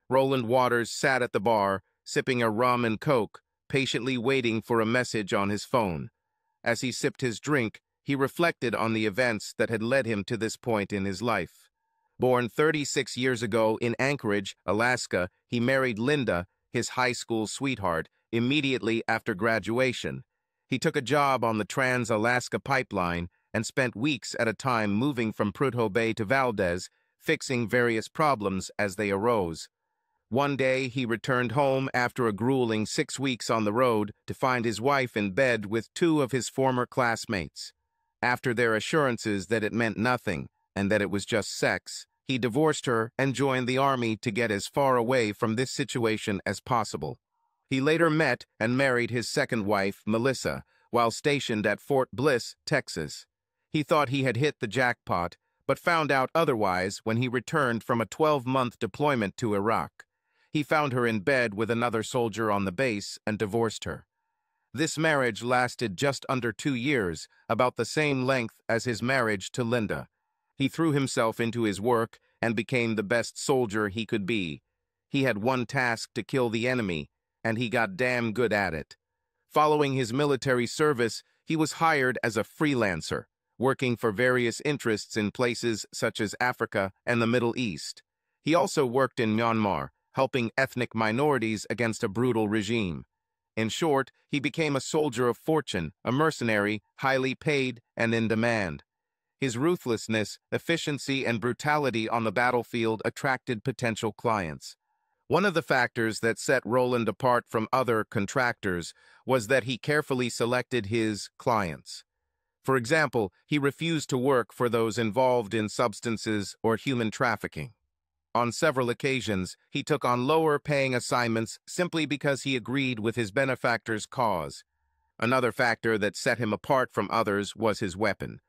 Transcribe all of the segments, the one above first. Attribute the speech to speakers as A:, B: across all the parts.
A: Roland Waters sat at the bar, sipping a rum and coke, patiently waiting for a message on his phone. As he sipped his drink, he reflected on the events that had led him to this point in his life. Born 36 years ago in Anchorage, Alaska, he married Linda, his high school sweetheart, immediately after graduation. He took a job on the Trans-Alaska Pipeline and spent weeks at a time moving from Prudhoe Bay to Valdez, fixing various problems as they arose. One day, he returned home after a grueling 6 weeks on the road to find his wife in bed with two of his former classmates. After their assurances that it meant nothing and that it was just sex, he divorced her and joined the Army to get as far away from this situation as possible. He later met and married his second wife, Melissa, while stationed at Fort Bliss, Texas. He thought he had hit the jackpot, but found out otherwise when he returned from a 12-month deployment to Iraq. He found her in bed with another soldier on the base and divorced her. This marriage lasted just under 2 years, about the same length as his marriage to Linda. He threw himself into his work and became the best soldier he could be. He had one task to kill the enemy, and he got damn good at it. Following his military service, he was hired as a freelancer, working for various interests in places such as Africa and the Middle East. He also worked in Myanmar, helping ethnic minorities against a brutal regime. In short, he became a soldier of fortune, a mercenary, highly paid and in demand. His ruthlessness, efficiency, and brutality on the battlefield attracted potential clients. One of the factors that set Roland apart from other contractors was that he carefully selected his clients. For example, he refused to work for those involved in substances or human trafficking. On several occasions, he took on lower-paying assignments simply because he agreed with his benefactor's cause. Another factor that set him apart from others was his weapon.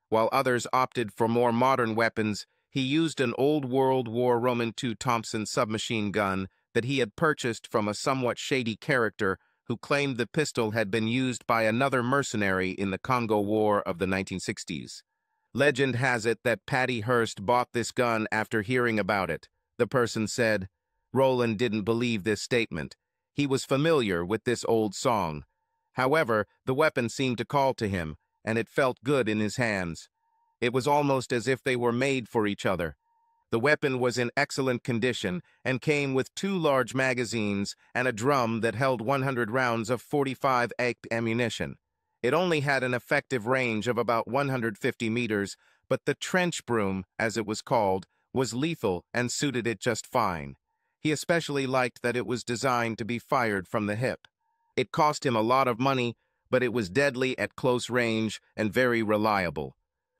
A: While others opted for more modern weapons, he used an old World War II Thompson submachine gun that he had purchased from a somewhat shady character who claimed the pistol had been used by another mercenary in the Congo War of the 1960s. Legend has it that Patty Hearst bought this gun after hearing about it. The person said, Roland didn't believe this statement. He was familiar with this old song. However, the weapon seemed to call to him, and it felt good in his hands. It was almost as if they were made for each other. The weapon was in excellent condition and came with 2 large magazines and a drum that held 100 rounds of 45 ACP ammunition. It only had an effective range of about 150 meters, but the trench broom, as it was called, was lethal and suited it just fine. He especially liked that it was designed to be fired from the hip. It cost him a lot of money, but it was deadly at close range and very reliable.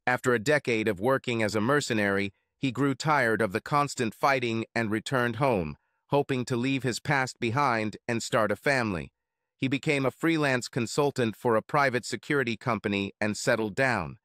A: After a decade of working as a mercenary, he grew tired of the constant fighting and returned home, hoping to leave his past behind and start a family. He became a freelance consultant for a private security company and settled down.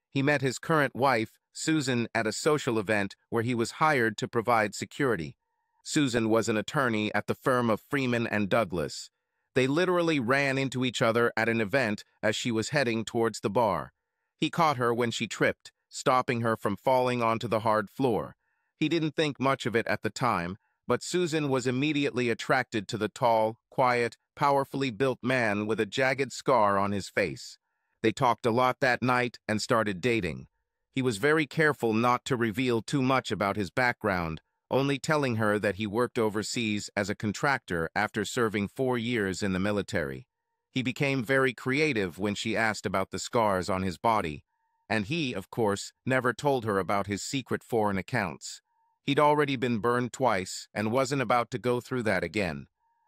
A: He met his current wife, Susan, at a social event where he was hired to provide security. Susan was an attorney at the firm of Freeman and Douglas. They literally ran into each other at an event as she was heading towards the bar. He caught her when she tripped, stopping her from falling onto the hard floor. He didn't think much of it at the time, but Susan was immediately attracted to the tall, quiet, powerfully built man with a jagged scar on his face. They talked a lot that night and started dating. He was very careful not to reveal too much about his background, only telling her that he worked overseas as a contractor after serving 4 years in the military. He became very creative when she asked about the scars on his body, and he, of course, never told her about his secret foreign accounts. He'd already been burned twice and wasn't about to go through that again.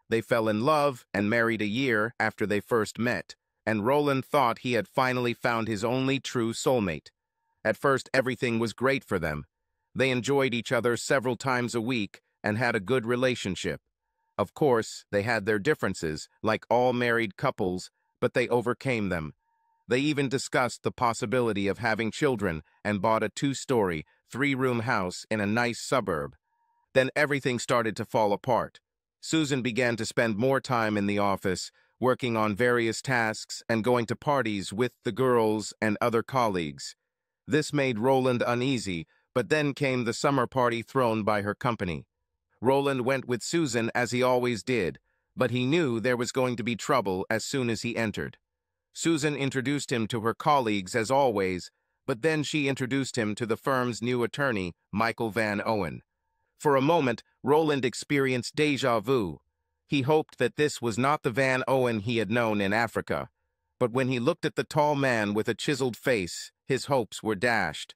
A: They fell in love and married a year after they first met, and Roland thought he had finally found his only true soulmate. At first, everything was great for them. They enjoyed each other several times a week and had a good relationship. Of course, they had their differences, like all married couples, but they overcame them. They even discussed the possibility of having children and bought a 2-story, 3-room house in a nice suburb. Then everything started to fall apart. Susan began to spend more time in the office, working on various tasks and going to parties with the girls and other colleagues. This made Roland uneasy, but then came the summer party thrown by her company. Roland went with Susan as he always did, but he knew there was going to be trouble as soon as he entered. Susan introduced him to her colleagues as always, but then she introduced him to the firm's new attorney, Michael Van Owen. For a moment, Roland experienced déjà vu. He hoped that this was not the Van Owen he had known in Africa. But when he looked at the tall man with a chiseled face, his hopes were dashed.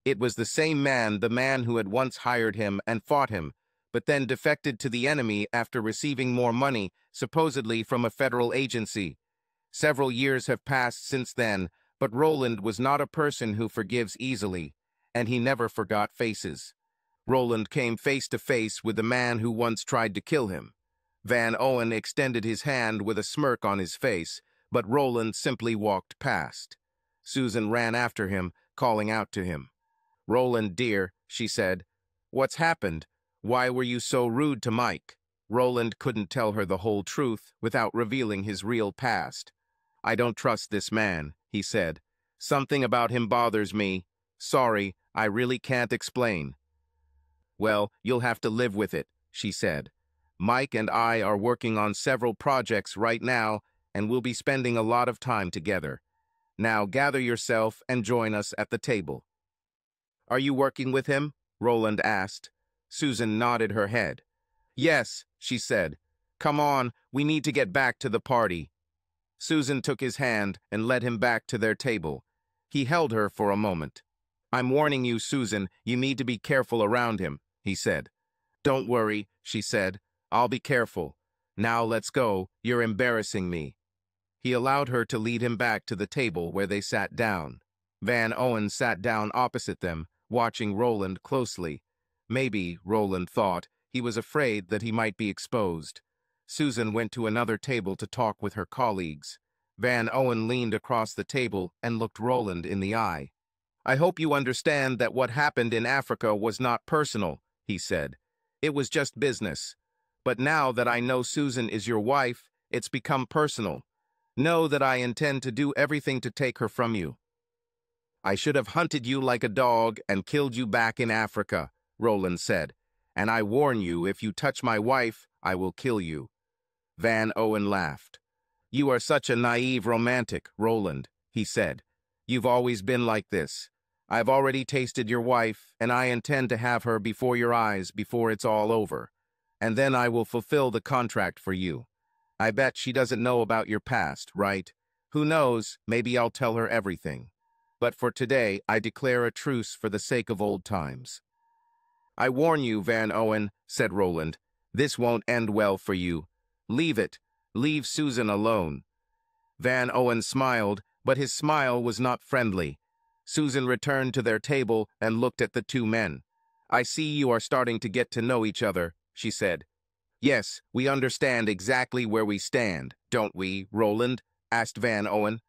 A: It was the same man, the man who had once hired him and fought him, but then defected to the enemy after receiving more money, supposedly from a federal agency. Several years have passed since then, but Roland was not a person who forgives easily, and he never forgot faces. Roland came face to face with the man who once tried to kill him. Van Owen extended his hand with a smirk on his face, but Roland simply walked past. Susan ran after him, calling out to him. "Roland, dear," she said, "what's happened? Why were you so rude to Mike?" Roland couldn't tell her the whole truth without revealing his real past. "I don't trust this man," he said. "Something about him bothers me. Sorry, I really can't explain." "Well, you'll have to live with it," she said. "Mike and I are working on several projects right now, and we'll be spending a lot of time together. Now gather yourself and join us at the table." "Are you working with him?" Roland asked. Susan nodded her head. "Yes," she said. "Come on, we need to get back to the party." Susan took his hand and led him back to their table. He held her for a moment. "I'm warning you, Susan, you need to be careful around him," he said. "Don't worry," she said. "I'll be careful. Now let's go, you're embarrassing me." He allowed her to lead him back to the table where they sat down. Van Owen sat down opposite them, watching Roland closely. Maybe, Roland thought, he was afraid that he might be exposed. Susan went to another table to talk with her colleagues. Van Owen leaned across the table and looked Roland in the eye. "I hope you understand that what happened in Africa was not personal," he said. "It was just business. But now that I know Susan is your wife, it's become personal. Know that I intend to do everything to take her from you." "I should have hunted you like a dog and killed you back in Africa," Roland said. "And I warn you, if you touch my wife, I will kill you." Van Owen laughed. "You are such a naive romantic, Roland," he said. "You've always been like this. I've already tasted your wife, and I intend to have her before your eyes before it's all over. And then I will fulfill the contract for you. I bet she doesn't know about your past, right? Who knows, maybe I'll tell her everything. But for today, I declare a truce for the sake of old times." "I warn you, Van Owen," said Roland. "This won't end well for you. Leave it. Leave Susan alone." Van Owen smiled, but his smile was not friendly. Susan returned to their table and looked at the two men. "I see you are starting to get to know each other," she said. "Yes, we understand exactly where we stand, don't we, Roland?" asked Van Owen.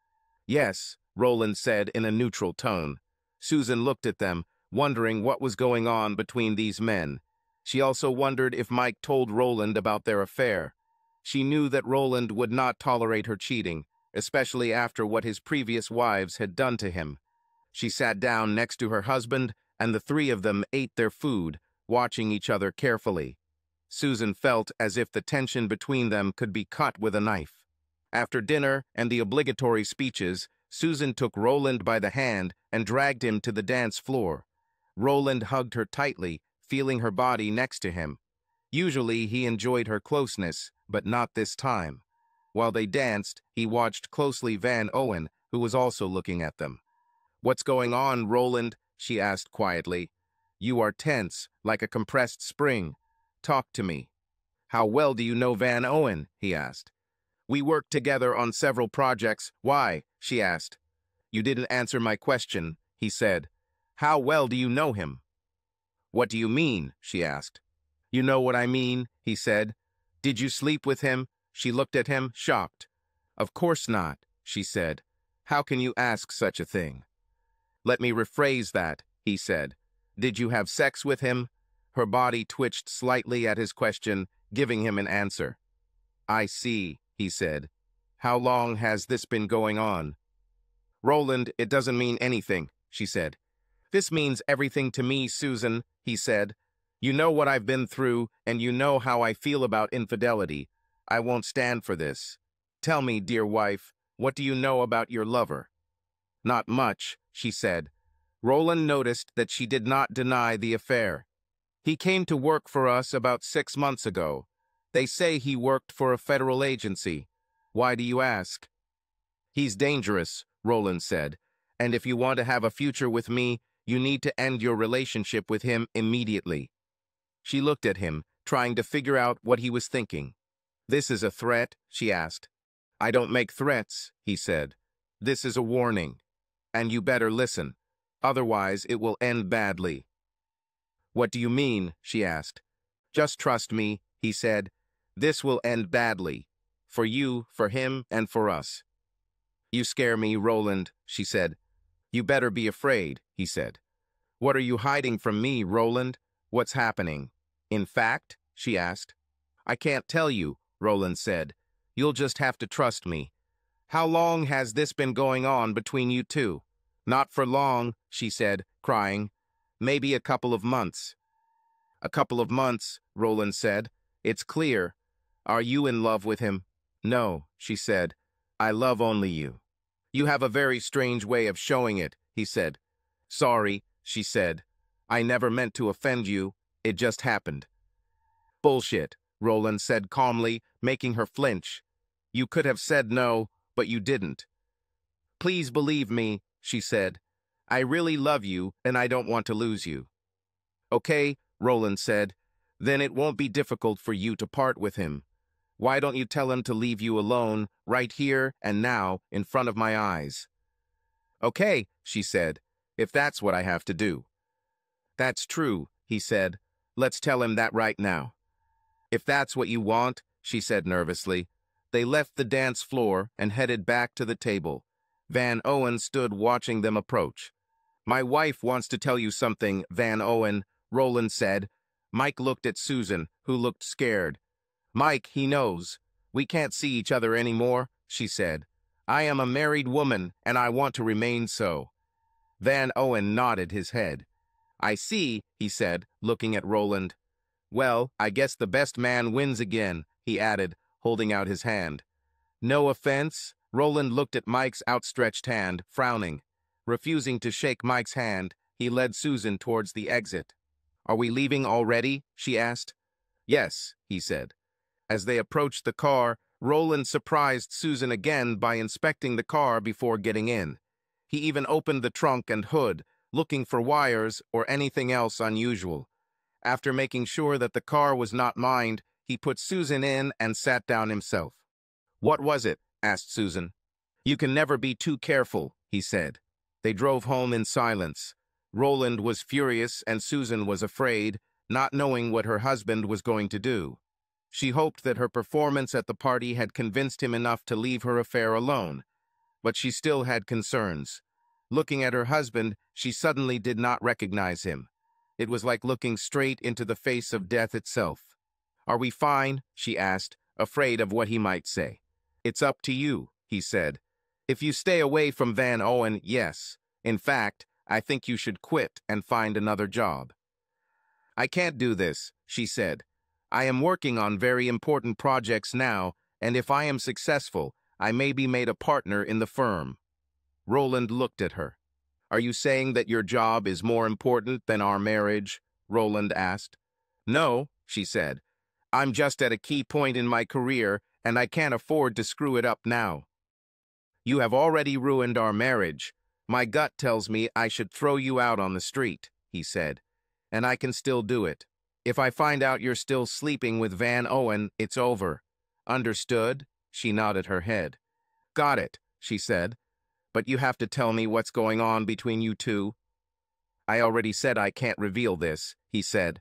A: "Yes," Roland said in a neutral tone. Susan looked at them, wondering what was going on between these men. She also wondered if Mike told Roland about their affair. She knew that Roland would not tolerate her cheating, especially after what his previous wives had done to him. She sat down next to her husband, and the three of them ate their food, watching each other carefully. Susan felt as if the tension between them could be cut with a knife. After dinner and the obligatory speeches, Susan took Roland by the hand and dragged him to the dance floor. Roland hugged her tightly, feeling her body next to him. Usually he enjoyed her closeness, but not this time. While they danced, he watched closely Van Owen, who was also looking at them. "What's going on, Roland?" she asked quietly. "You are tense, like a compressed spring. Talk to me." "How well do you know Van Owen?" he asked. "We worked together on several projects." "Why?" she asked. "You didn't answer my question," he said. "How well do you know him?" "What do you mean?" she asked. "You know what I mean," he said. "Did you sleep with him?" She looked at him, shocked. "Of course not," she said. "How can you ask such a thing?" "Let me rephrase that," he said. "Did you have sex with him?" Her body twitched slightly at his question, giving him an answer. "I see," he said. "How long has this been going on?" "Roland, it doesn't mean anything," she said. "This means everything to me, Susan," he said. You know what I've been through, and you know how I feel about infidelity. I won't stand for this. Tell me, dear wife, what do you know about your lover? Not much, she said. Roland noticed that she did not deny the affair. He came to work for us about 6 months ago. They say he worked for a federal agency. Why do you ask? He's dangerous, Roland said, and if you want to have a future with me, you need to end your relationship with him immediately. She looked at him, trying to figure out what he was thinking. This is a threat, she asked. I don't make threats, he said. This is a warning, and you better listen. Otherwise, it will end badly. What do you mean? She asked. Just trust me, he said. This will end badly. For you, for him, and for us. You scare me, Roland, she said. You better be afraid, he said. What are you hiding from me, Roland? What's happening? In fact, she asked. I can't tell you, Roland said. You'll just have to trust me. How long has this been going on between you two? Not for long, she said, crying. Maybe a couple of months. A couple of months, Roland said. It's clear. Are you in love with him? No, she said. I love only you. You have a very strange way of showing it, he said. Sorry, she said. I never meant to offend you. It just happened. Bullshit, Roland said calmly, making her flinch. You could have said no, but you didn't. Please believe me, she said. I really love you, and I don't want to lose you. Okay, Roland said. Then it won't be difficult for you to part with him. Why don't you tell him to leave you alone, right here and now, in front of my eyes? Okay, she said, if that's what I have to do. That's true, he said. Let's tell him that right now. If that's what you want, she said nervously. They left the dance floor and headed back to the table. Van Owen stood watching them approach. My wife wants to tell you something, Van Owen, Roland said. Mike looked at Susan, who looked scared. Mike, he knows. We can't see each other anymore, she said. I am a married woman, and I want to remain so. Van Owen nodded his head. I see, he said, looking at Roland. Well, I guess the best man wins again, he added, holding out his hand. No offense, Roland looked at Mike's outstretched hand, frowning. Refusing to shake Mike's hand, he led Susan towards the exit. Are we leaving already? She asked. Yes, he said. As they approached the car, Roland surprised Susan again by inspecting the car before getting in. He even opened the trunk and hood, looking for wires or anything else unusual. After making sure that the car was not mined, he put Susan in and sat down himself. What was it? Asked Susan. You can never be too careful, he said. They drove home in silence. Roland was furious and Susan was afraid, not knowing what her husband was going to do. She hoped that her performance at the party had convinced him enough to leave her affair alone, but she still had concerns. Looking at her husband, she suddenly did not recognize him. It was like looking straight into the face of death itself. Are we fine? She asked, afraid of what he might say. It's up to you, he said. If you stay away from Van Owen, yes. In fact, I think you should quit and find another job. I can't do this, she said. I am working on very important projects now, and if I am successful, I may be made a partner in the firm. Roland looked at her. Are you saying that your job is more important than our marriage? Roland asked. No, she said. I'm just at a key point in my career, and I can't afford to screw it up now. You have already ruined our marriage. My gut tells me I should throw you out on the street, he said. And I can still do it. If I find out you're still sleeping with Van Owen, it's over. Understood? She nodded her head. Got it, she said. But you have to tell me what's going on between you two. I already said I can't reveal this, he said.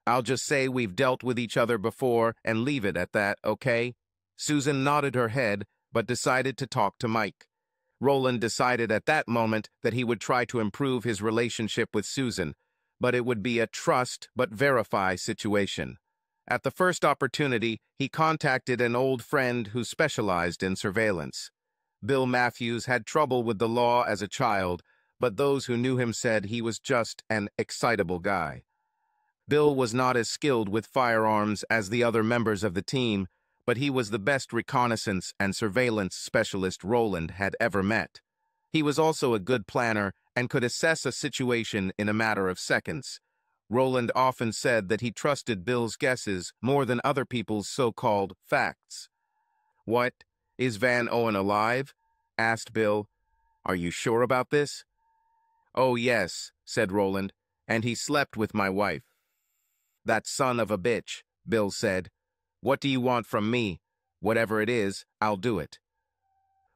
A: I'll just say we've dealt with each other before and leave it at that, okay? Susan nodded her head, but decided to talk to Mike. Roland decided at that moment that he would try to improve his relationship with Susan, but it would be a trust but verify situation. At the first opportunity, he contacted an old friend who specialized in surveillance. Bill Matthews had trouble with the law as a child, but those who knew him said he was just an excitable guy. Bill was not as skilled with firearms as the other members of the team, but he was the best reconnaissance and surveillance specialist Roland had ever met. He was also a good planner and could assess a situation in a matter of seconds. Roland often said that he trusted Bill's guesses more than other people's so-called facts. "What? Is Van Owen alive?" asked Bill. "Are you sure about this?" "Oh, yes," said Roland, "and he slept with my wife." "That son of a bitch," Bill said. "What do you want from me? Whatever it is, I'll do it."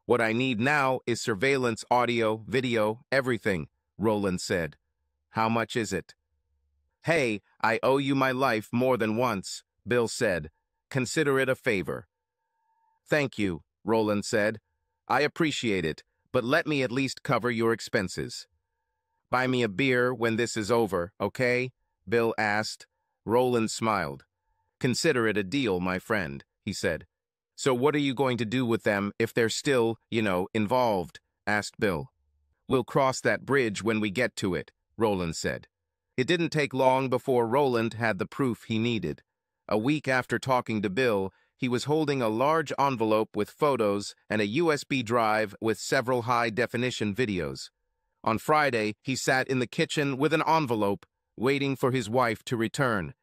A: "What I need now is surveillance, audio, video, everything," Roland said. "How much is it?" "Hey, I owe you my life more than once," Bill said. "Consider it a favor." "Thank you," Roland said. "I appreciate it, but let me at least cover your expenses." "Buy me a beer when this is over, okay?" Bill asked. Roland smiled. "Consider it a deal, my friend," he said. "So what are you going to do with them if they're still, involved?" asked Bill. "We'll cross that bridge when we get to it," Roland said. It didn't take long before Roland had the proof he needed. A week after talking to Bill, he was holding a large envelope with photos and a USB drive with several high-definition videos. On Friday, he sat in the kitchen with an envelope, waiting for his wife to return.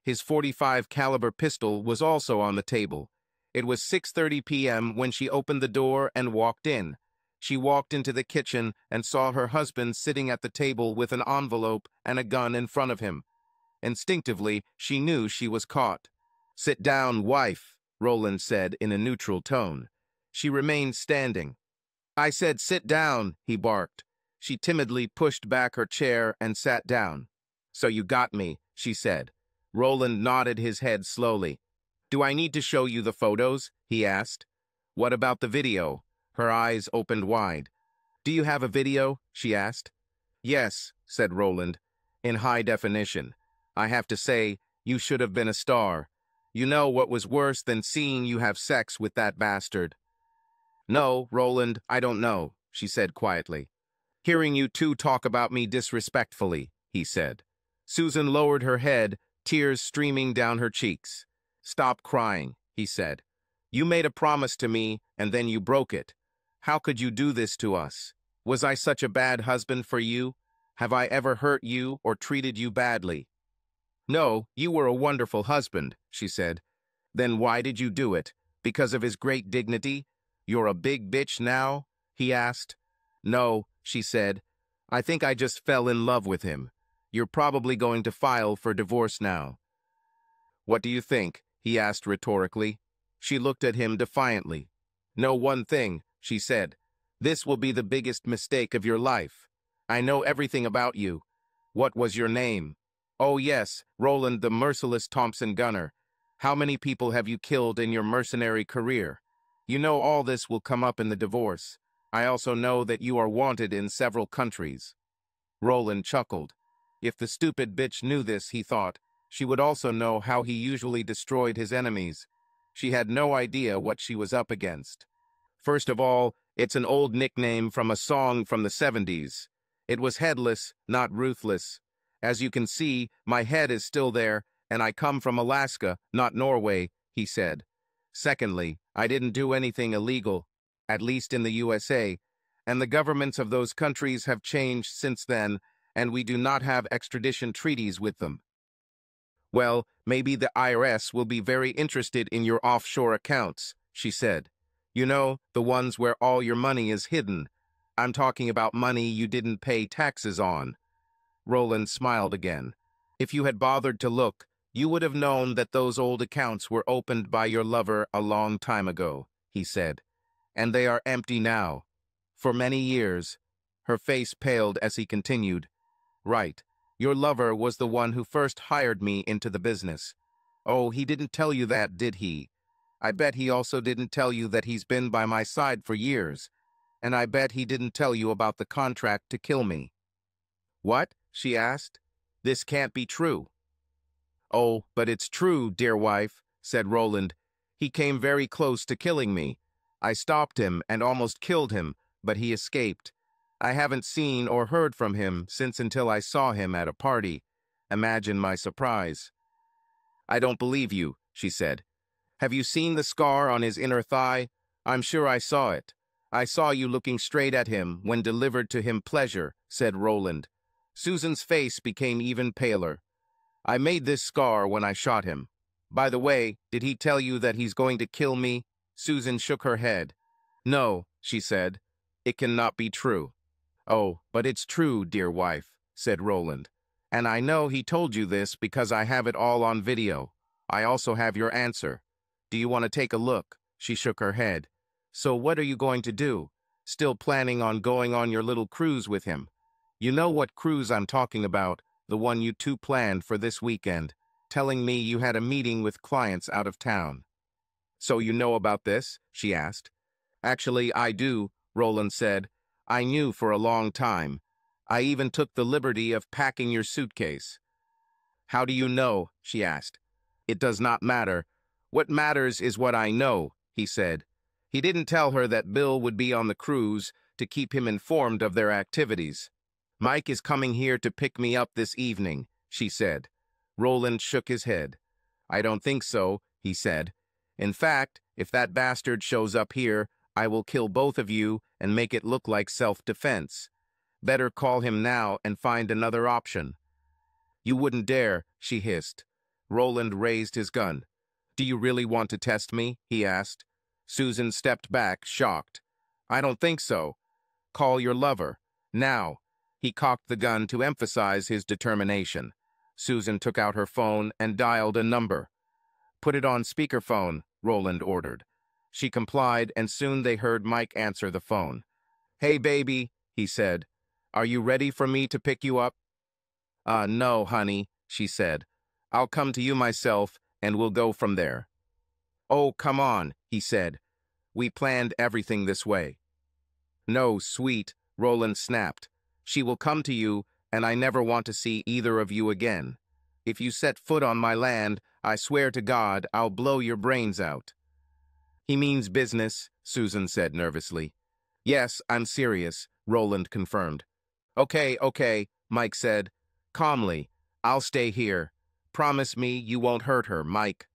A: His .45 caliber pistol was also on the table. It was 6:30 p.m. when she opened the door and walked in. She walked into the kitchen and saw her husband sitting at the table with an envelope and a gun in front of him. Instinctively, she knew she was caught. "Sit down, wife," Roland said in a neutral tone. She remained standing. "I said sit down," he barked. She timidly pushed back her chair and sat down. "So you got me," she said. Roland nodded his head slowly. "Do I need to show you the photos?" he asked. "What about the video?" Her eyes opened wide. "Do you have a video?" she asked. "Yes," said Roland, "in high definition. I have to say, you should have been a star. You know what was worse than seeing you have sex with that bastard?" "No, Roland, I don't know," she said quietly. "Hearing you two talk about me disrespectfully," he said. Susan lowered her head, tears streaming down her cheeks. "Stop crying," he said. "You made a promise to me, and then you broke it. How could you do this to us? Was I such a bad husband for you? Have I ever hurt you or treated you badly?" "No, you were a wonderful husband," she said. "Then why did you do it? Because of his great dignity? You're a big bitch now?" he asked. "No," she said. "I think I just fell in love with him. You're probably going to file for divorce now." "What do you think?" he asked rhetorically. She looked at him defiantly. "Know one thing," she said. "This will be the biggest mistake of your life. I know everything about you. What was your name?" "Oh yes, Roland the Merciless Thompson Gunner. How many people have you killed in your mercenary career? You know all this will come up in the divorce. I also know that you are wanted in several countries." Roland chuckled. If the stupid bitch knew this, he thought, she would also know how he usually destroyed his enemies. She had no idea what she was up against. First of all, it's an old nickname from a song from the 70s. It was headless, not ruthless. As you can see, my head is still there, and I come from Alaska, not Norway, he said. Secondly, I didn't do anything illegal, at least in the USA, and the governments of those countries have changed since then, and we do not have extradition treaties with them. Well, maybe the IRS will be very interested in your offshore accounts, she said. You know, the ones where all your money is hidden. I'm talking about money you didn't pay taxes on. Roland smiled again. If you had bothered to look, you would have known that those old accounts were opened by your lover a long time ago, he said. And they are empty now. For many years. Her face paled as he continued. Right. Your lover was the one who first hired me into the business. Oh, he didn't tell you that, did he? I bet he also didn't tell you that he's been by my side for years. And I bet he didn't tell you about the contract to kill me. What? She asked. This can't be true. Oh, but it's true, dear wife, said Roland. He came very close to killing me. I stopped him and almost killed him, but he escaped. I haven't seen or heard from him since until I saw him at a party. Imagine my surprise. "I don't believe you," she said. "Have you seen the scar on his inner thigh? I'm sure I saw it. I saw you looking straight at him when delivered to him pleasure," said Roland. Susan's face became even paler. "I made this scar when I shot him. By the way, did he tell you that he's going to kill me?" Susan shook her head. "No," she said. "It cannot be true." "Oh, but it's true, dear wife," said Roland. "And I know he told you this because I have it all on video. I also have your answer. Do you want to take a look?" She shook her head. "So what are you going to do? Still planning on going on your little cruise with him? You know what cruise I'm talking about, the one you two planned for this weekend, telling me you had a meeting with clients out of town." "So you know about this?" she asked. "Actually, I do," Roland said. "I knew for a long time. I even took the liberty of packing your suitcase." "How do you know?" she asked. "It does not matter. What matters is what I know," he said. He didn't tell her that Bill would be on the cruise to keep him informed of their activities. "Mike is coming here to pick me up this evening," she said. Roland shook his head. "I don't think so," he said. "In fact, if that bastard shows up here, I will kill both of you and make it look like self-defense. Better call him now and find another option." "You wouldn't dare," she hissed. Roland raised his gun. "Do you really want to test me?" he asked. Susan stepped back, shocked. "I don't think so. Call your lover. Now." He cocked the gun to emphasize his determination. Susan took out her phone and dialed a number. "Put it on speakerphone," Roland ordered. She complied, and soon they heard Mike answer the phone. "Hey, baby," he said. "Are you ready for me to pick you up?" No, honey," she said. "I'll come to you myself, and we'll go from there." "Oh, come on," he said. "We planned everything this way." "No, sweet," Roland snapped. "She will come to you, and I never want to see either of you again. If you set foot on my land, I swear to God I'll blow your brains out." "He means business," Susan said nervously. "Yes, I'm serious," Roland confirmed. Okay, Mike said. Calmly, "I'll stay here. Promise me you won't hurt her, Mike."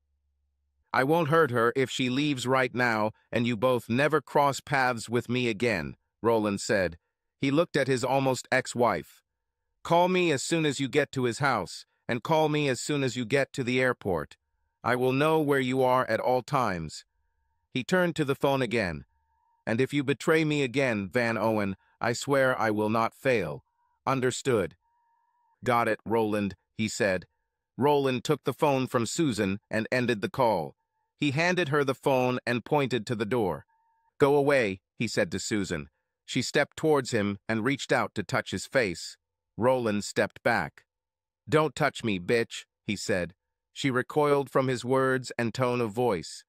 A: "I won't hurt her if she leaves right now and you both never cross paths with me again," Roland said. He looked at his almost ex-wife. "Call me as soon as you get to his house, and call me as soon as you get to the airport. I will know where you are at all times." He turned to the phone again. "And if you betray me again, Van Owen, I swear I will not fail. Understood?" "Got it, Roland," he said. Roland took the phone from Susan and ended the call. He handed her the phone and pointed to the door. "Go away," he said to Susan. She stepped towards him and reached out to touch his face. Roland stepped back. "Don't touch me, bitch," he said. She recoiled from his words and tone of voice.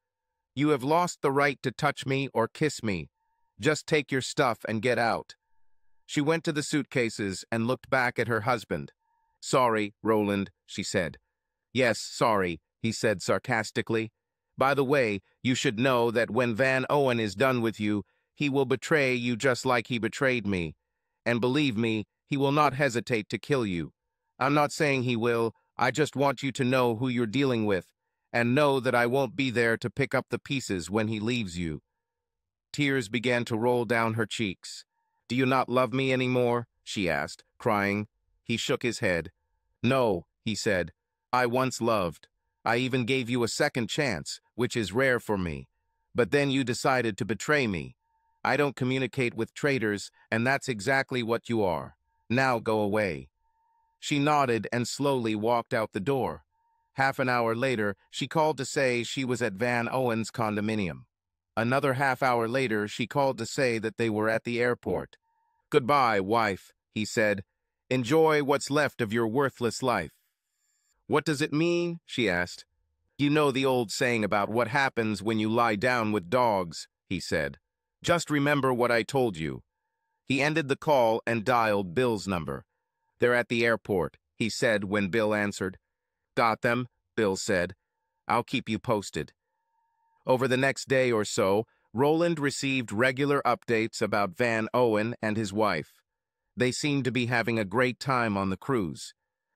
A: "You have lost the right to touch me or kiss me. Just take your stuff and get out." She went to the suitcases and looked back at her husband. "Sorry, Roland," she said. "Yes, sorry," he said sarcastically. "By the way, you should know that when Van Owen is done with you, he will betray you just like he betrayed me. And believe me, he will not hesitate to kill you. I'm not saying he will, I just want you to know who you're dealing with, and know that I won't be there to pick up the pieces when he leaves you." Tears began to roll down her cheeks. "Do you not love me anymore?" she asked, crying. He shook his head. "No," he said. "I once loved. I even gave you a second chance, which is rare for me. But then you decided to betray me. I don't communicate with traitors, and that's exactly what you are. Now go away." She nodded and slowly walked out the door. Half an hour later, she called to say she was at Van Owen's condominium. Another half hour later, she called to say that they were at the airport. "Goodbye, wife," he said. "Enjoy what's left of your worthless life." "What does it mean?" she asked. "You know the old saying about what happens when you lie down with dogs," he said. "Just remember what I told you." He ended the call and dialed Bill's number. "They're at the airport," he said when Bill answered. "Got them," Bill said. "I'll keep you posted." Over the next day or so, Roland received regular updates about Van Owen and his wife. They seemed to be having a great time on the cruise.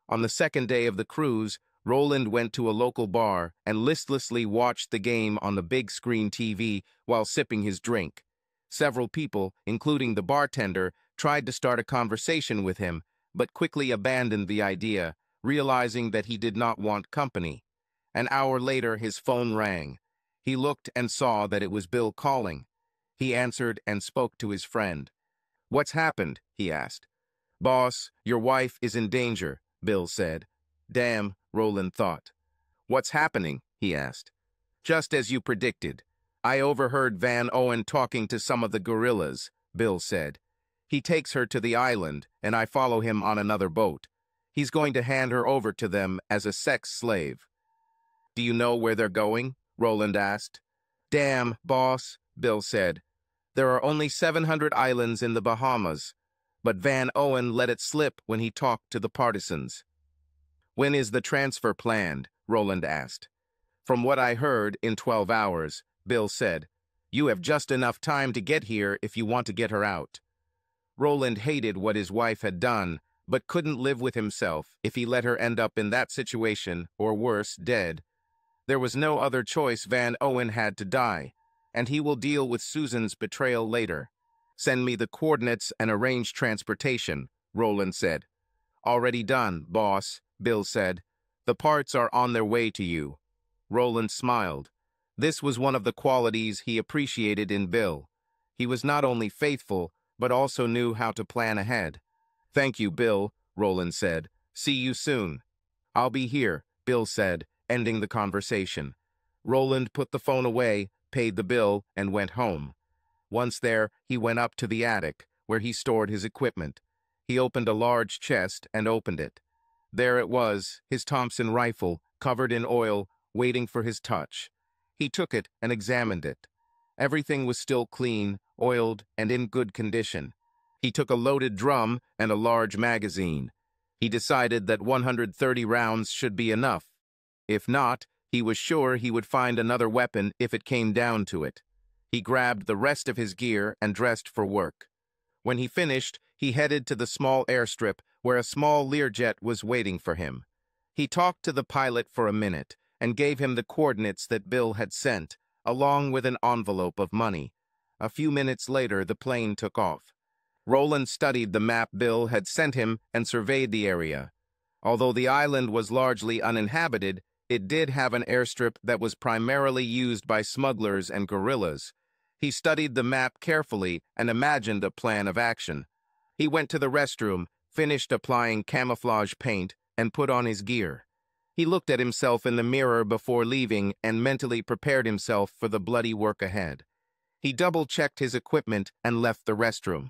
A: On the second day of the cruise, Roland went to a local bar and listlessly watched the game on the big screen TV while sipping his drink. Several people, including the bartender, tried to start a conversation with him, but quickly abandoned the idea, realizing that he did not want company. An hour later, his phone rang. He looked and saw that it was Bill calling. He answered and spoke to his friend. "What's happened?" he asked. "Boss, your wife is in danger," Bill said. "Damn," Roland thought. "What's happening?" he asked. "Just as you predicted. I overheard Van Owen talking to some of the guerrillas," Bill said. "He takes her to the island, and I follow him on another boat. He's going to hand her over to them as a sex slave." "Do you know where they're going?" Roland asked. "Damn, boss," Bill said. "There are only 700 islands in the Bahamas, but Van Owen let it slip when he talked to the partisans." "When is the transfer planned?" Roland asked. "From what I heard, in 12 hours, Bill said. "You have just enough time to get here if you want to get her out." Roland hated what his wife had done, but couldn't live with himself if he let her end up in that situation, or worse, dead. There was no other choice. Van Owen had to die, and he will deal with Susan's betrayal later. "Send me the coordinates and arrange transportation," Roland said. "Already done, boss," Bill said. "The parts are on their way to you." Roland smiled. This was one of the qualities he appreciated in Bill. He was not only faithful, but also knew how to plan ahead. "Thank you, Bill," Roland said. "See you soon." "I'll be here," Bill said, ending the conversation. Roland put the phone away, paid the bill, and went home. Once there, he went up to the attic, where he stored his equipment. He opened a large chest and opened it. There it was, his Thompson rifle, covered in oil, waiting for his touch. He took it and examined it. Everything was still clean, oiled, and in good condition. He took a loaded drum and a large magazine. He decided that 130 rounds should be enough. If not, he was sure he would find another weapon if it came down to it. He grabbed the rest of his gear and dressed for work. When he finished, he headed to the small airstrip where a small Learjet was waiting for him. He talked to the pilot for a minute and gave him the coordinates that Bill had sent, along with an envelope of money. A few minutes later, the plane took off. Roland studied the map Bill had sent him and surveyed the area. Although the island was largely uninhabited, it did have an airstrip that was primarily used by smugglers and guerrillas. He studied the map carefully and imagined a plan of action. He went to the restroom, finished applying camouflage paint, and put on his gear. He looked at himself in the mirror before leaving and mentally prepared himself for the bloody work ahead. He double-checked his equipment and left the restroom.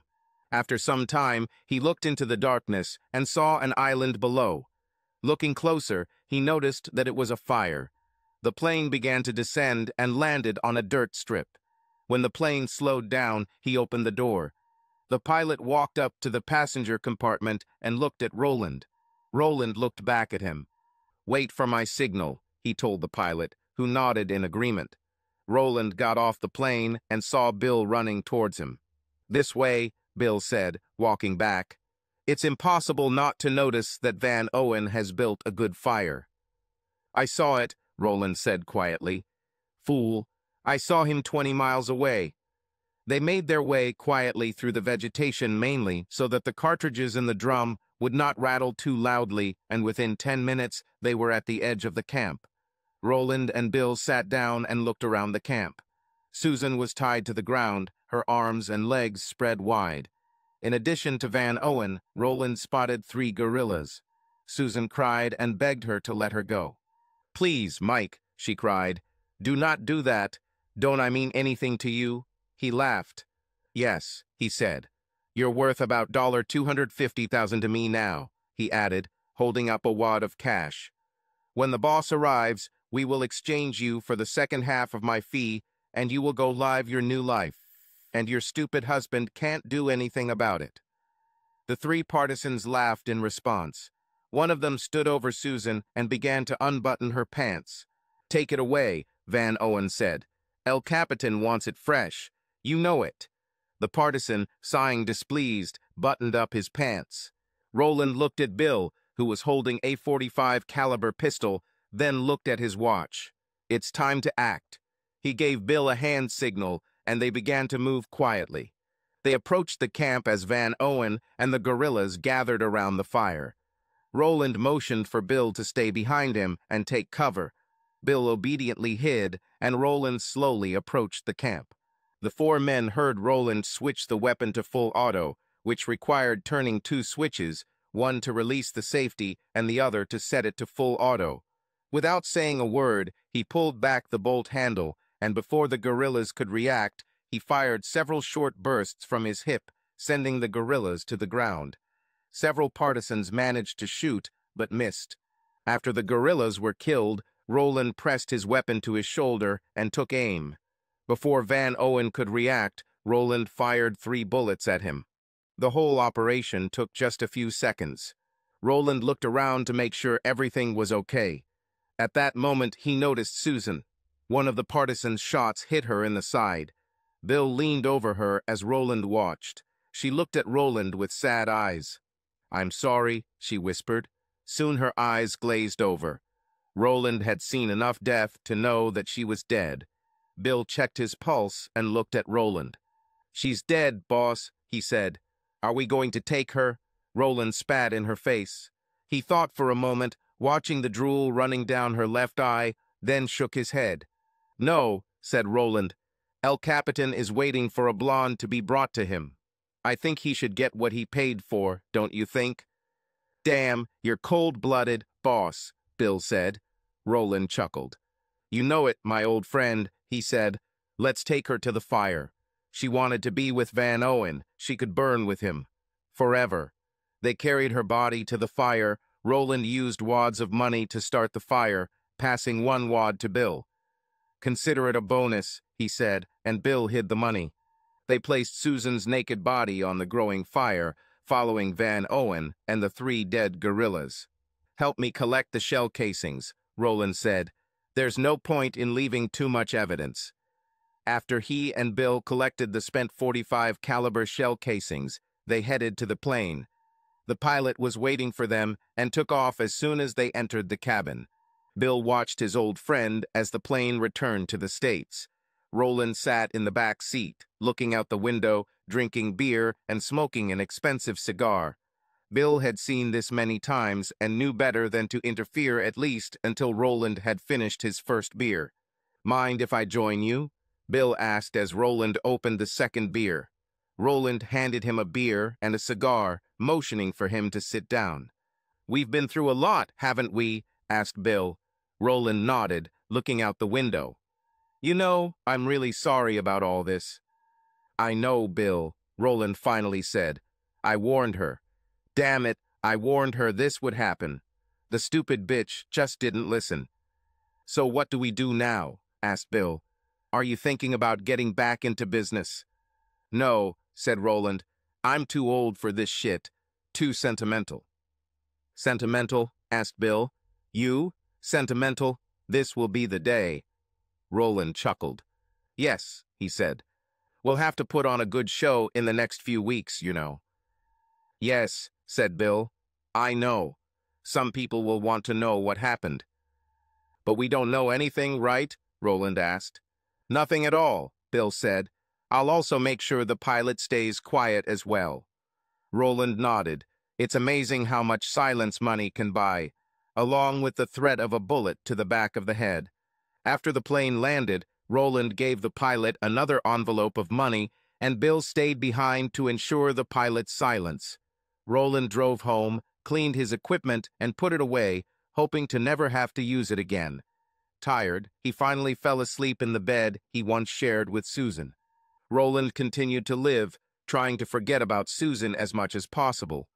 A: After some time, he looked into the darkness and saw an island below. Looking closer, he noticed that it was a fire. The plane began to descend and landed on a dirt strip. When the plane slowed down, he opened the door. The pilot walked up to the passenger compartment and looked at Roland. Roland looked back at him. "Wait for my signal," he told the pilot, who nodded in agreement. Roland got off the plane and saw Bill running towards him. "This way," Bill said, walking back. "It's impossible not to notice that Van Owen has built a good fire." "I saw it," Roland said quietly. "Fool, I saw him 20 miles away." They made their way quietly through the vegetation, mainly so that the cartridges in the drum would not rattle too loudly, and within 10 minutes they were at the edge of the camp. Roland and Bill sat down and looked around the camp. Susan was tied to the ground, her arms and legs spread wide. In addition to Van Owen, Roland spotted 3 guerrillas. Susan cried and begged her to let her go. "Please, Mike," she cried. "Do not do that. Don't I mean anything to you?" He laughed. "Yes," he said. "You're worth about $250,000 to me now," he added, holding up a wad of cash. "When the boss arrives, we will exchange you for the second half of my fee, and you will go live your new life. And your stupid husband can't do anything about it." The 3 partisans laughed in response. One of them stood over Susan and began to unbutton her pants. "Take it away," Van Owen said. "El Capitan wants it fresh. You know it." The partisan, sighing displeased, buttoned up his pants. Roland looked at Bill, who was holding a .45 caliber pistol, then looked at his watch. It's time to act. He gave Bill a hand signal, and they began to move quietly. They approached the camp as Van Owen and the guerrillas gathered around the fire. Roland motioned for Bill to stay behind him and take cover. Bill obediently hid, and Roland slowly approached the camp. The four men heard Roland switch the weapon to full auto, which required turning two switches, one to release the safety and the other to set it to full auto. Without saying a word, he pulled back the bolt handle, and before the guerrillas could react, he fired several short bursts from his hip, sending the guerrillas to the ground. Several partisans managed to shoot, but missed. After the guerrillas were killed, Roland pressed his weapon to his shoulder and took aim. Before Van Owen could react, Roland fired 3 bullets at him. The whole operation took just a few seconds. Roland looked around to make sure everything was okay. At that moment, he noticed Susan. One of the partisans' shots hit her in the side. Bill leaned over her as Roland watched. She looked at Roland with sad eyes. "I'm sorry," she whispered. Soon her eyes glazed over. Roland had seen enough death to know that she was dead. Bill checked his pulse and looked at Roland. "She's dead, boss," he said. "Are we going to take her?" Roland spat in her face. He thought for a moment, watching the drool running down her left eye, then shook his head. "No," said Roland. "El Capitan is waiting for a blonde to be brought to him. I think he should get what he paid for, don't you think?" "Damn, you're cold-blooded, boss," Bill said. Roland chuckled. "You know it, my old friend," he said. "Let's take her to the fire. She wanted to be with Van Owen. She could burn with him. Forever." They carried her body to the fire. Roland used wads of money to start the fire, passing 1 wad to Bill. "Consider it a bonus," he said, and Bill hid the money. They placed Susan's naked body on the growing fire, following Van Owen and the 3 dead guerrillas. "Help me collect the shell casings," Roland said. "There's no point in leaving too much evidence." After he and Bill collected the spent .45 caliber shell casings, they headed to the plane. The pilot was waiting for them and took off as soon as they entered the cabin. Bill watched his old friend as the plane returned to the States. Roland sat in the back seat, looking out the window, drinking beer and smoking an expensive cigar. Bill had seen this many times and knew better than to interfere at least until Roland had finished his first beer. "Mind if I join you?" Bill asked as Roland opened the second beer. Roland handed him a beer and a cigar, motioning for him to sit down. "We've been through a lot, haven't we?" asked Bill. Roland nodded, looking out the window. "You know, I'm really sorry about all this." "I know, Bill," Roland finally said. "I warned her. Damn it, I warned her this would happen. The stupid bitch just didn't listen." "So what do we do now?" asked Bill. "Are you thinking about getting back into business?" "No," said Roland. "I'm too old for this shit. Too sentimental." "Sentimental?" asked Bill. "You? Sentimental? This will be the day." Roland chuckled. "Yes," he said. "We'll have to put on a good show in the next few weeks, you know." "Yes," said Bill. "I know. Some people will want to know what happened." "But we don't know anything, right?" Roland asked. "Nothing at all," Bill said. "I'll also make sure the pilot stays quiet as well." Roland nodded. It's amazing how much silence money can buy, along with the threat of a bullet to the back of the head. After the plane landed, Roland gave the pilot another envelope of money, and Bill stayed behind to ensure the pilot's silence. Roland drove home, cleaned his equipment, and put it away, hoping to never have to use it again. Tired, he finally fell asleep in the bed he once shared with Susan. Roland continued to live, trying to forget about Susan as much as possible.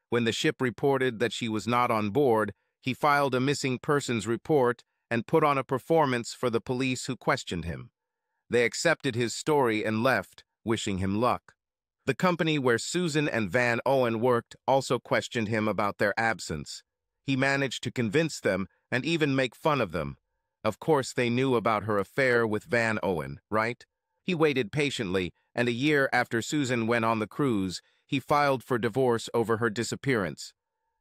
A: When the ship reported that she was not on board, he filed a missing persons report and put on a performance for the police who questioned him. They accepted his story and left, wishing him luck. The company where Susan and Van Owen worked also questioned him about their absence. He managed to convince them and even make fun of them. Of course, they knew about her affair with Van Owen, right? He waited patiently, and a year after Susan went on the cruise, he filed for divorce over her disappearance.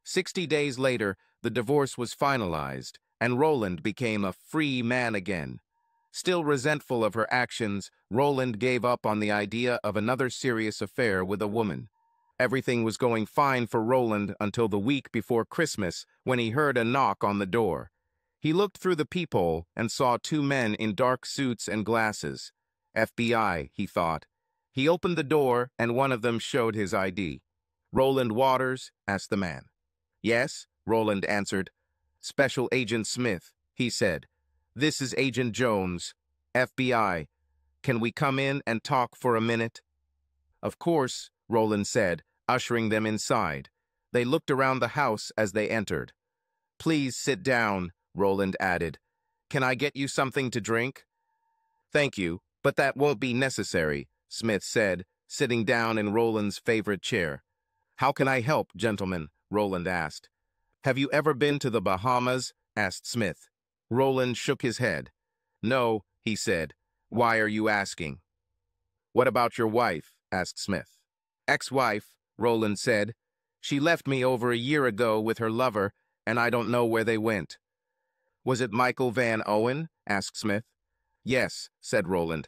A: 60 days later, the divorce was finalized, and Roland became a free man again. Still resentful of her actions, Roland gave up on the idea of another serious affair with a woman. Everything was going fine for Roland until the week before Christmas, when he heard a knock on the door. He looked through the peephole and saw two men in dark suits and glasses. FBI, he thought. He opened the door, and one of them showed his ID. "Roland Waters?" asked the man. "Yes," Roland answered. "Special Agent Smith," he said. "This is Agent Jones, FBI. Can we come in and talk for a minute?" "Of course," Roland said, ushering them inside. They looked around the house as they entered. "Please sit down," Roland added. "Can I get you something to drink?" "Thank you, but that won't be necessary," Smith said, sitting down in Roland's favorite chair. "How can I help, gentlemen?" Roland asked. "Have you ever been to the Bahamas?" asked Smith. Roland shook his head. "No," he said. "Why are you asking?" "What about your wife?" asked Smith. "Ex-wife," Roland said. "She left me over a year ago with her lover, and I don't know where they went." "Was it Michael Van Owen?" asked Smith. "Yes," said Roland.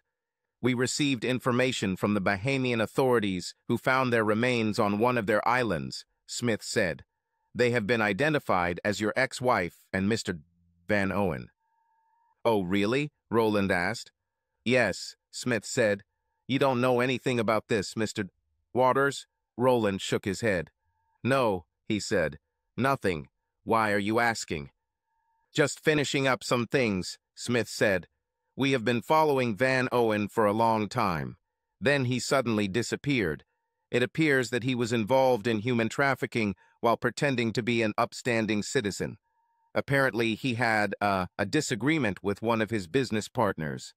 A: "We received information from the Bahamian authorities who found their remains on one of their islands," Smith said. "They have been identified as your ex-wife and Mr. Van Owen." "Oh, really?" Roland asked. "Yes," Smith said. "You don't know anything about this, Mr. Waters?" Roland shook his head. "No," he said. "Nothing. Why are you asking?" "Just finishing up some things," Smith said. "We have been following Van Owen for a long time. Then he suddenly disappeared. It appears that he was involved in human trafficking while pretending to be an upstanding citizen. Apparently, he had a disagreement with one of his business partners."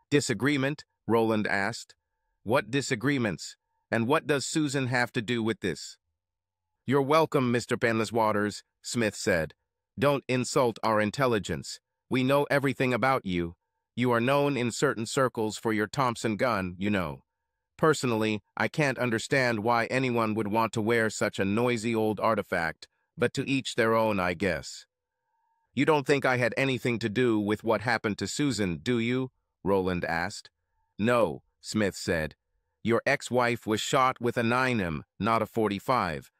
A: "Disagreement?" Roland asked. "What disagreements? And what does Susan have to do with this?" "You're welcome, Mr. Waters," Smith said. "Don't insult our intelligence. We know everything about you. You are known in certain circles for your Thompson gun, you know. Personally, I can't understand why anyone would want to wear such a noisy old artifact, but to each their own, I guess." "You don't think I had anything to do with what happened to Susan, do you?" Roland asked. "No," Smith said. "Your ex-wife was shot with a 9mm, not a 45.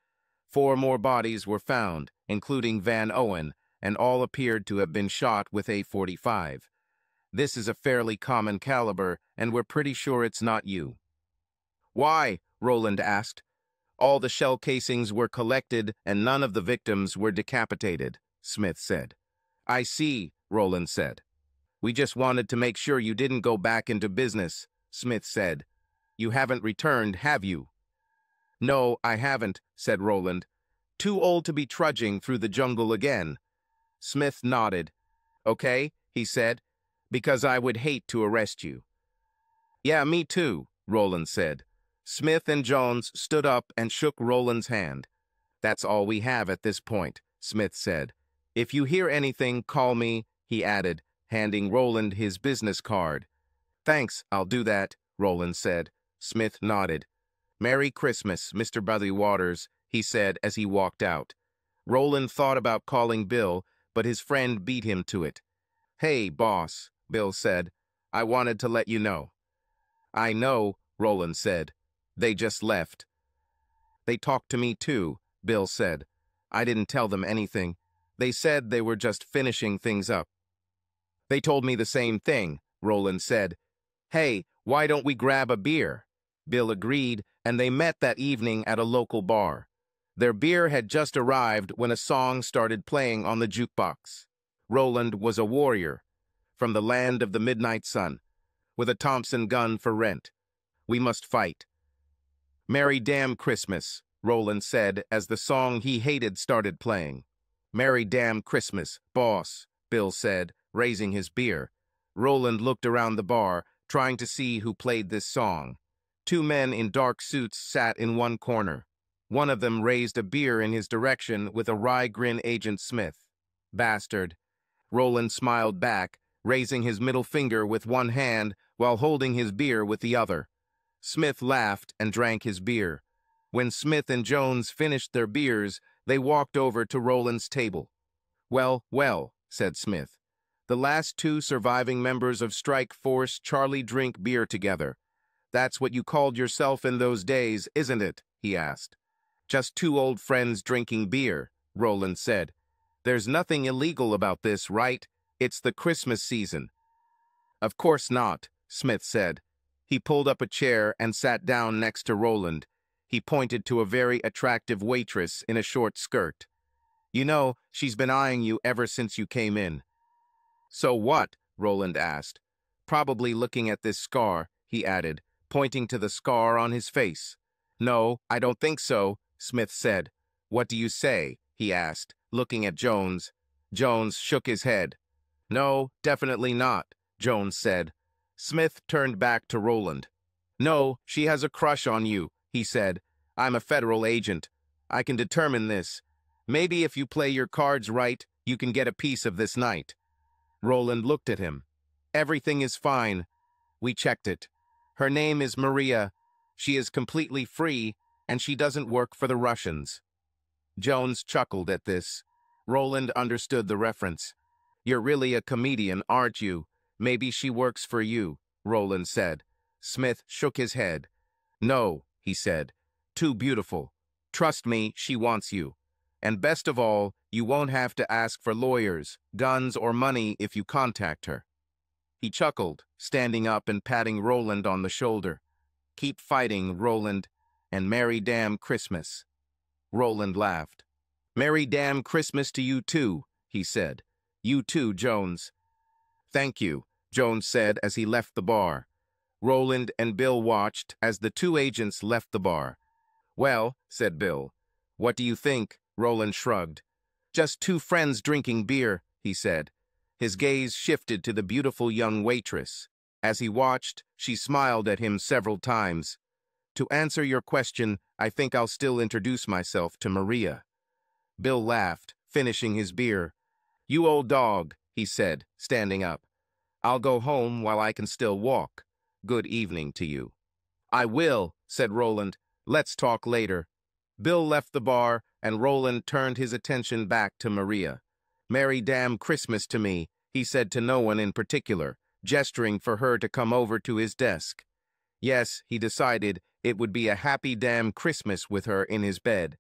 A: 4 more bodies were found, including Van Owen, and all appeared to have been shot with a 45. This is a fairly common caliber, and we're pretty sure it's not you." "Why?" Roland asked. "All the shell casings were collected, and none of the victims were decapitated," Smith said. "I see," Roland said. "We just wanted to make sure you didn't go back into business," Smith said. "You haven't returned, have you?" "No, I haven't," said Roland. "Too old to be trudging through the jungle again." Smith nodded. "Okay," he said, "because I would hate to arrest you." "Yeah, me too," Roland said. Smith and Jones stood up and shook Roland's hand. "That's all we have at this point," Smith said. "If you hear anything, call me," he added, handing Roland his business card. "Thanks, I'll do that," Roland said. Smith nodded. "Merry Christmas, Mr. Waters," he said as he walked out. Roland thought about calling Bill, but his friend beat him to it. "Hey, boss," Bill said. "I wanted to let you know." "I know," Roland said. "They just left." "They talked to me too," Bill said. "I didn't tell them anything. They said they were just finishing things up." "They told me the same thing," Roland said. "Hey, why don't we grab a beer?" Bill agreed, and they met that evening at a local bar. Their beer had just arrived when a song started playing on the jukebox. Roland was a warrior, from the land of the midnight sun, with a Thompson gun for rent. "We must fight." "Merry damn Christmas," Roland said as the song he hated started playing. "Merry damn Christmas, boss," Bill said, raising his beer. Roland looked around the bar, trying to see who played this song. 2 men in dark suits sat in one corner. One of them raised a beer in his direction with a wry grin. "Agent Smith." "Bastard." Roland smiled back, raising his middle finger with one hand while holding his beer with the other. Smith laughed and drank his beer. When Smith and Jones finished their beers, They walked over to Roland's table. "Well, well," said Smith. "The last two surviving members of Strike Force Charlie drink beer together. That's what you called yourself in those days, isn't it?" he asked. "Just two old friends drinking beer," Roland said. "There's nothing illegal about this, right? It's the Christmas season." "Of course not," Smith said. He pulled up a chair and sat down next to Roland. He pointed to a very attractive waitress in a short skirt. "You know, she's been eyeing you ever since you came in." "So what?" Roland asked. "Probably looking at this scar," he added, pointing to the scar on his face. "No, I don't think so," Smith said. "What do you say?" he asked, looking at Jones. Jones shook his head. "No, definitely not," Jones said. Smith turned back to Roland. "No, she has a crush on you," he said. "I'm a federal agent. I can determine this. Maybe if you play your cards right, you can get a piece of this night." Roland looked at him. "Everything is fine. We checked it. Her name is Maria. She is completely free, and she doesn't work for the Russians." Jones chuckled at this. Roland understood the reference. "You're really a comedian, aren't you? Maybe she works for you," Roland said. Smith shook his head. "No," he said. "Too beautiful. Trust me, she wants you. And best of all, you won't have to ask for lawyers, guns, or money if you contact her." He chuckled, standing up and patting Roland on the shoulder. "Keep fighting, Roland, and Merry damn Christmas." Roland laughed. "Merry damn Christmas to you too," he said. "You too, Jones." "Thank you," Jones said as he left the bar. Roland and Bill watched as the two agents left the bar. "Well," said Bill. "What do you think?" Roland shrugged. "Just two friends drinking beer," he said. His gaze shifted to the beautiful young waitress. As he watched, she smiled at him several times. "To answer your question, I think I'll still introduce myself to Maria." Bill laughed, finishing his beer. "You old dog," he said, standing up. "I'll go home while I can still walk. Good evening to you." "I will," said Roland. "Let's talk later." Bill left the bar, and Roland turned his attention back to Maria. "Merry damn Christmas to me," he said to no one in particular, gesturing for her to come over to his desk. Yes, he decided, it would be a happy damn Christmas with her in his bed.